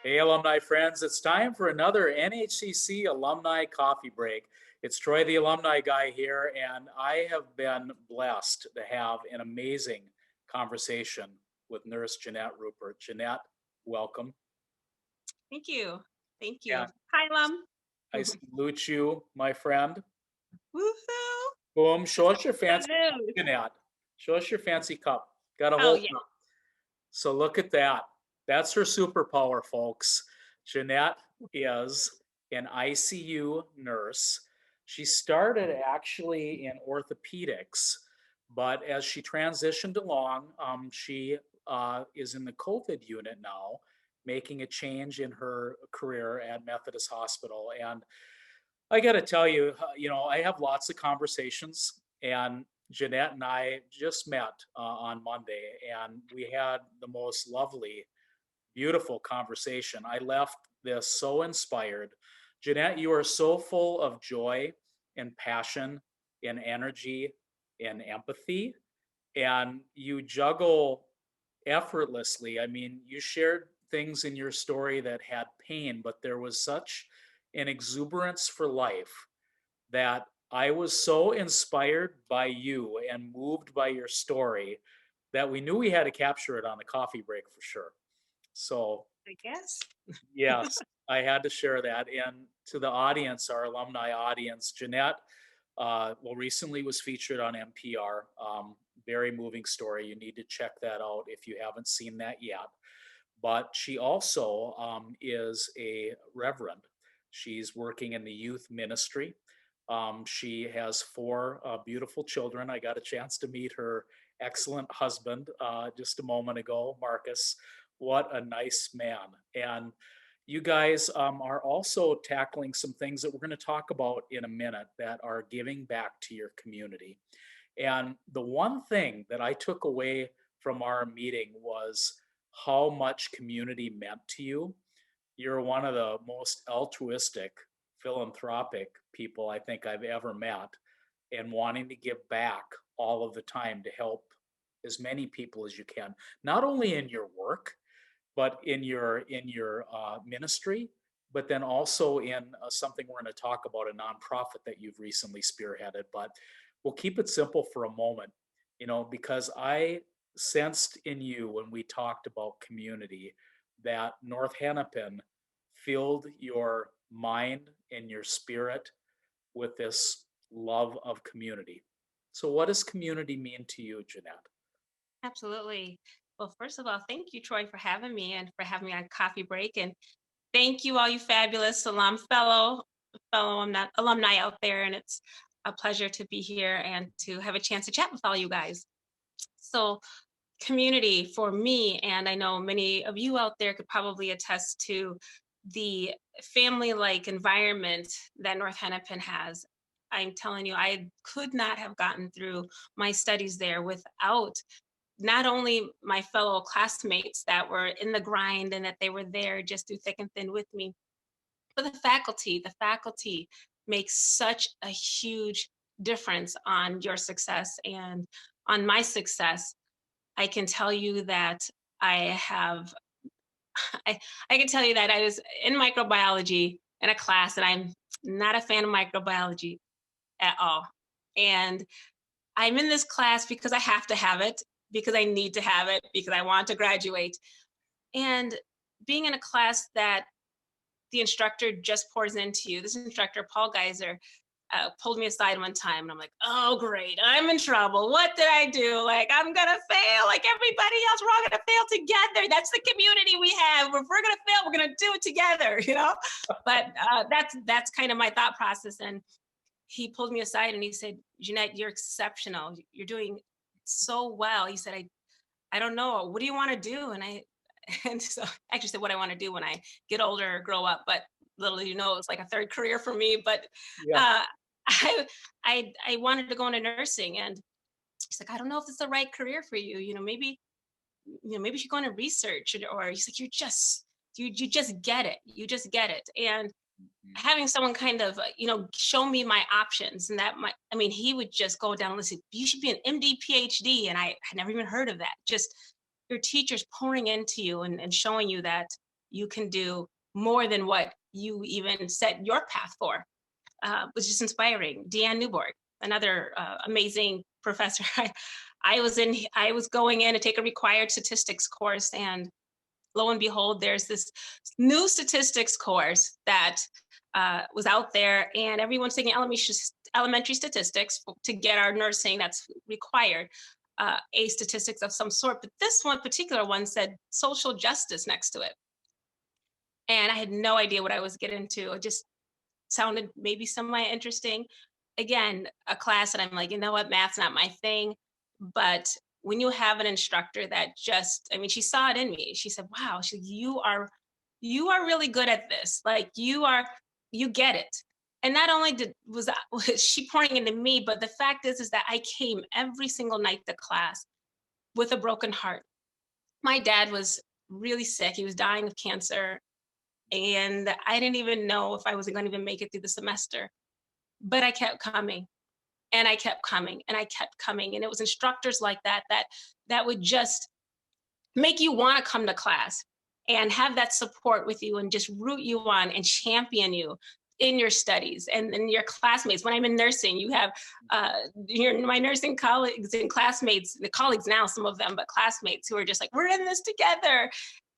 Hey, alumni friends, it's time for another NHCC alumni coffee break. It's Troy, the alumni guy here, and I have been blessed to have an amazing conversation with Nurse Jeanette Rupert. Jeanette, welcome. Thank you. Thank you. And Hi, Lum. I salute you, my friend. Woohoo! Boom, show us your Good fancy cup, news. Jeanette. Show us your fancy cup. Got a Oh, whole yeah. cup. So look at that. That's her superpower, folks. Jeanette is an ICU nurse. She started actually in orthopedics, but as she transitioned along, she is in the COVID unit now, making a change in her career at Methodist Hospital. And I got to tell you, I have lots of conversations, and Jeanette and I just met on Monday, and we had the most lovely, beautiful conversation. I left this so inspired. Jeanette, you are so full of joy and passion and energy and empathy, and you juggle effortlessly. I mean, you shared things in your story that had pain, but there was such an exuberance for life that I was so inspired by you and moved by your story that we knew we had to capture it on the coffee break for sure. So, I guess. yes, I had to share that. And to the audience, our alumni audience, Jeanette, well, recently was featured on NPR. Very moving story. You need to check that out if you haven't seen that yet. But she also is a reverend. She's working in the youth ministry. She has four beautiful children. I got a chance to meet her excellent husband just a moment ago, Marcus. What a nice man. And you guys are also tackling some things that we're going to talk about in a minute that are giving back to your community. And the one thing that I took away from our meeting was how much community meant to you. You're one of the most altruistic, philanthropic people I think I've ever met, and wanting to give back all of the time to help as many people as you can, not only in your work, but in your ministry, but then also in something we're going to talk about, a nonprofit that you've recently spearheaded. But we'll keep it simple for a moment, because I sensed in you when we talked about community that North Hennepin filled your mind and your spirit with this love of community. So, what does community mean to you, Jeanette? Absolutely. Well, first of all, thank you, Troy, for having me and for having me on Coffee Break. And thank you, all you fabulous fellow alumni out there. And it's a pleasure to be here and to have a chance to chat with all you guys. So, community for me, and I know many of you out there could probably attest to the family like environment that North Hennepin has. I'm telling you, I could not have gotten through my studies there without not only my fellow classmates that were in the grind and that they were there just through thick and thin with me, but the faculty makes such a huge difference on your success and on my success. I can tell you that I have I, I can tell you that I was in microbiology in a class, and I'm not a fan of microbiology at all. And I'm in this class because I have to have it, because I need to have it, because I want to graduate. And being in a class that the instructor just pours into you, this instructor, Paul Geiser, pulled me aside one time, and I'm like, oh, great, I'm in trouble. What did I do? Like, I'm going to fail like everybody else. We're all going to fail together. That's the community we have. If we're going to fail, we're going to do it together. But that's kind of my thought process. And he pulled me aside and he said, Jeanette, you're exceptional. You're doing so well. He said, I don't know. What do you want to do? And so I actually said what I want to do when I get older or grow up, but little do you know, it's like a third career for me. But Yeah. uh, I wanted to go into nursing, and he's like, I don't know if it's the right career for you. Maybe you should go into research, or he's like, you just get it. You just get it. And Mhm. having someone kind of, show me my options. And that might, I mean, he would just go down and listen, you should be an MD, PhD. And I had never even heard of that. Just your teachers pouring into you and showing you that you can do more than what you even set your path for, was just inspiring. Deanne Newborg, another amazing professor. I was going in to take a required statistics course, and lo and behold, there's this new statistics course that was out there, and everyone's taking elementary statistics to get our nursing that's required. A statistics of some sort, but this one particular one said social justice next to it, and I had no idea what I was getting into. It just sounded maybe semi interesting. Again, a class that I'm like, you know what, math's not my thing. But when you have an instructor that just, I mean, she saw it in me. She said, wow, you are really good at this. Like you get it. And not only was she pouring into me, but the fact is that I came every single night to class with a broken heart. My dad was really sick. He was dying of cancer. And I didn't even know if I was going to even make it through the semester, but I kept coming and I kept coming and I kept coming. And it was instructors like that would just make you want to come to class and have that support with you and just root you on and champion you in your studies and your classmates. When I'm in nursing, you have my nursing colleagues and classmates, the colleagues now, some of them, but classmates who are just like, we're in this together.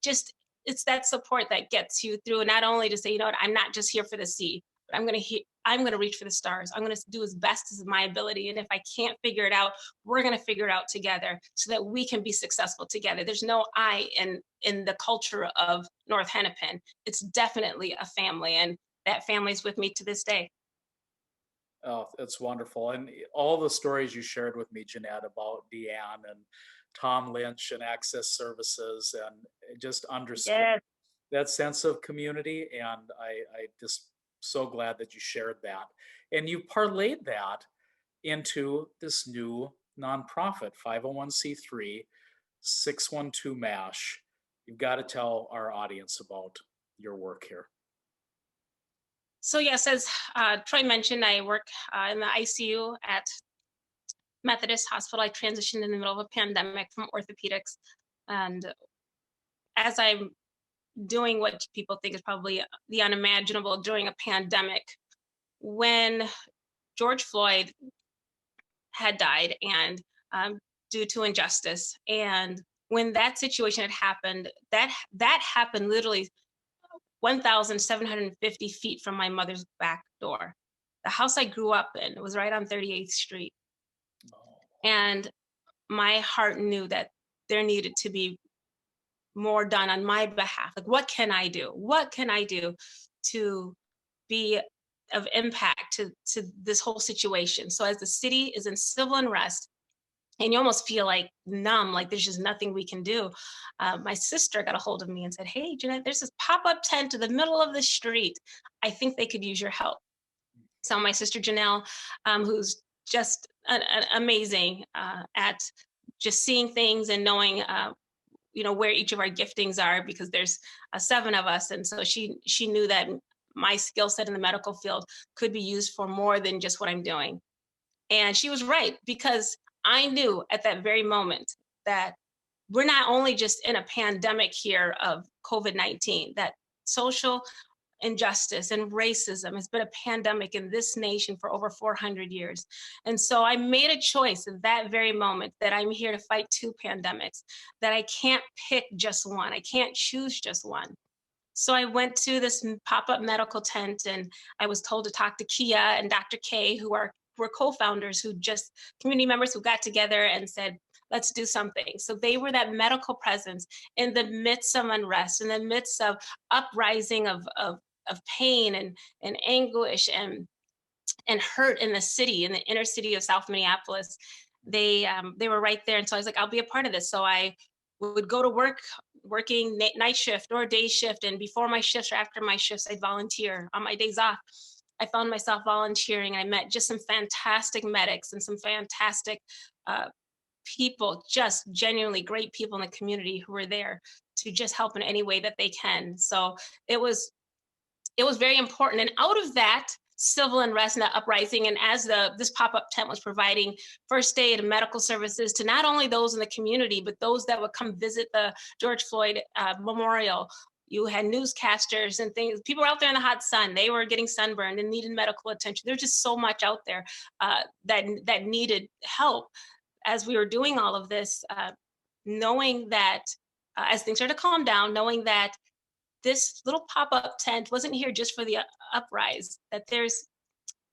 Just it's that support that gets you through. Not only to say, you know what, I'm not just here for the C, but I'm going to reach for the stars. I'm going to do as best as my ability. And if I can't figure it out, we're going to figure it out together so that we can be successful together. There's no I in the culture of North Hennepin. It's definitely a family, and that family's with me to this day. Oh, that's wonderful. And all the stories you shared with me, Jeanette, about Deanne and Tom Lynch and Access Services, and it just underscore Yes. that sense of community. And I just so glad that you shared that. And you parlayed that into this new nonprofit, 501c3, 612 MASH. You've got to tell our audience about your work here. So yes, as Troy mentioned, I work in the ICU at Methodist Hospital. I transitioned in the middle of a pandemic from orthopedics, and as I'm doing what people think is probably the unimaginable during a pandemic, when George Floyd had died, and um, due to injustice, and when that situation had happened, that happened literally 1,750 feet from my mother's back door. The house I grew up in was right on 38th Street. Oh, And my heart knew that there needed to be more done on my behalf. Like, what can I do? What can I do to be of impact to this whole situation? So, as the city is in civil unrest, and you almost feel like numb, like there's just nothing we can do. My sister got a hold of me and said, "Hey, Jeanette, there's this pop up tent in the middle of the street. I think they could use your help." So my sister Janelle, who's just amazing at just seeing things and knowing, where each of our giftings are, because there's seven of us, and so she knew that my skill set in the medical field could be used for more than just what I'm doing. And she was right, because I knew at that very moment that we're not only just in a pandemic here of COVID-19, that social injustice and racism has been a pandemic in this nation for over 400 years. And so I made a choice at that very moment that I'm here to fight two pandemics, that I can't pick just one, I can't choose just one. So I went to this pop-up medical tent, and I was told to talk to Kia and Dr. K, who are co-founders, who just community members who got together and said, let's do something. So they were that medical presence in the midst of unrest, in the midst of uprising of pain and anguish and hurt in the city, in the inner city of South Minneapolis. They were right there, and so I was like, I'll be a part of this. So I would go to work, working night shift or day shift, and before my shifts or after my shifts, I'd volunteer. On my days off, I found myself volunteering, and I met just some fantastic medics and some fantastic uh, people, just genuinely great people in the community who were there to just help in any way that they can. So it was it was very important. And out of that civil unrest and that uprising, and as this pop-up tent was providing first aid and medical services to not only those in the community, but those that would come visit the George Floyd memorial. You had newscasters and things. People were out there in the hot sun. They were getting sunburned and needed medical attention. There's just so much out there that needed help. As we were doing all of this, knowing that as things started to calm down, knowing that this little pop-up tent wasn't here just for the uprise, that there's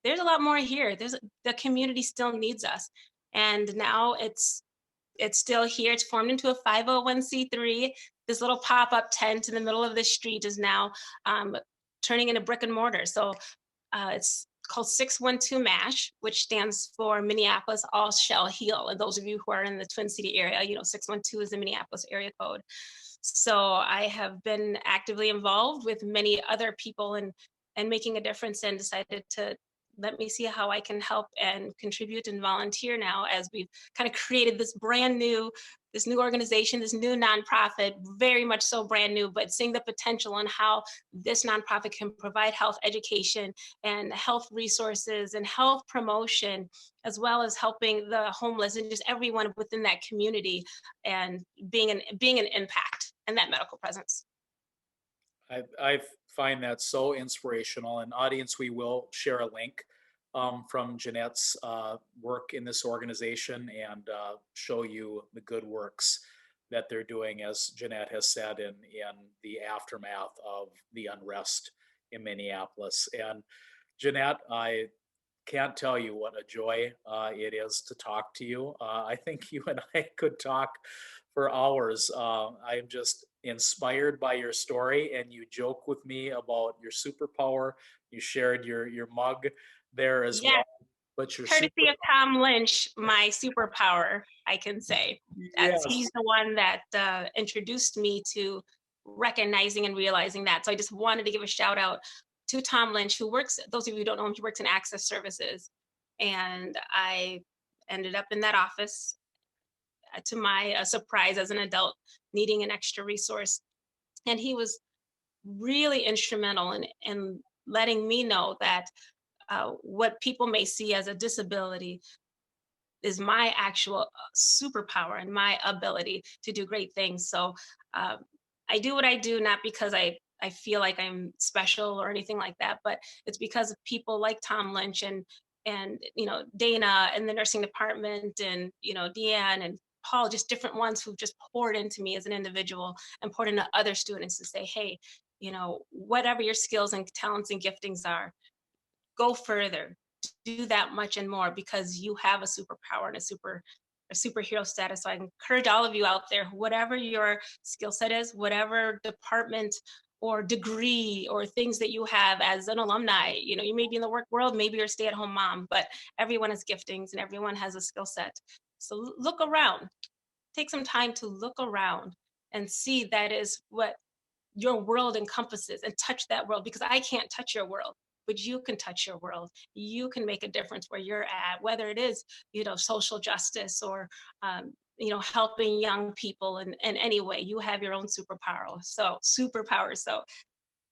a lot more here. The community still needs us. And now it's still here. It's formed into a 501c3. This little pop-up tent in the middle of the street is now turning into brick and mortar. So it's called 612 MASH, which stands for Minneapolis All Shall Heal. And those of you who are in the Twin City area, 612 is the Minneapolis area code. So I have been actively involved with many other people and making a difference, and decided to let me see how I can help and contribute and volunteer now, as we've kind of created this new organization, this new nonprofit, very much so brand new, but seeing the potential and how this nonprofit can provide health education and health resources and health promotion, as well as helping the homeless and just everyone within that community, and being an impact and that medical presence. I find that so inspirational. And audience, we will share a link from Jeanette's work in this organization, and show you the good works that they're doing, as Jeanette has said, in the aftermath of the unrest in Minneapolis. And Jeanette, I can't tell you what a joy it is to talk to you. I think you and I could talk for hours. I'm just inspired by your story, and you joke with me about your superpower. You shared your mug there as well. But your courtesy of Tom Lynch, my superpower, I can say. Yes. He's the one that introduced me to recognizing and realizing that. So I just wanted to give a shout out to Tom Lynch, who works, those of you who don't know him, he works in access services. And I ended up in that office, to my surprise as an adult, needing an extra resource. And he was really instrumental in letting me know that what people may see as a disability is my actual superpower and my ability to do great things. So I do what I do, not because I feel like I'm special or anything like that, but it's because of people like Tom Lynch and Dana and the nursing department, and Deanne and Paul, just different ones who've just poured into me as an individual and poured into other students to say, hey, whatever your skills and talents and giftings are, go further, do that much and more, because you have a superpower and a superhero status. So I encourage all of you out there, whatever your skill set is, whatever department or degree or things that you have as an alumni, you may be in the work world, maybe you're a stay-at-home mom, but everyone has giftings and everyone has a skill set. So look around, take some time to look around and see that is what your world encompasses, and touch that world, because I can't touch your world, but you can touch your world. You can make a difference where you're at, whether it is, social justice or, helping young people in any way. You have your own superpower. So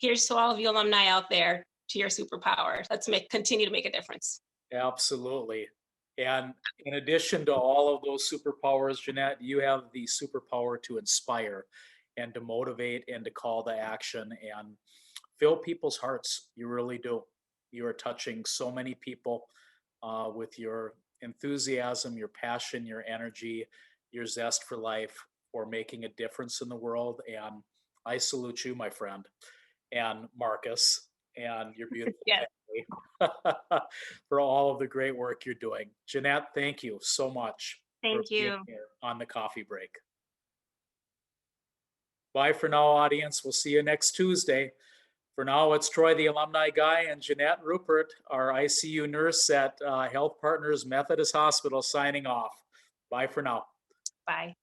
here's to all of you alumni out there, to your superpower. Let's continue to make a difference. Absolutely. And in addition to all of those superpowers, Jeanette, you have the superpower to inspire and to motivate and to call to action and fill people's hearts. You really do. You are touching so many people with your enthusiasm, your passion, your energy, your zest for life, for making a difference in the world. And I salute you, my friend, and Marcus, and your beautiful family for all of the great work you're doing. Jeanette, thank you so much. Thank you. Being here on the coffee break. Bye for now, audience. We'll see you next Tuesday. For now, it's Troy, the alumni guy, and Jeanette Rupert, our ICU nurse at Health Partners Methodist Hospital, signing off. Bye for now. Bye.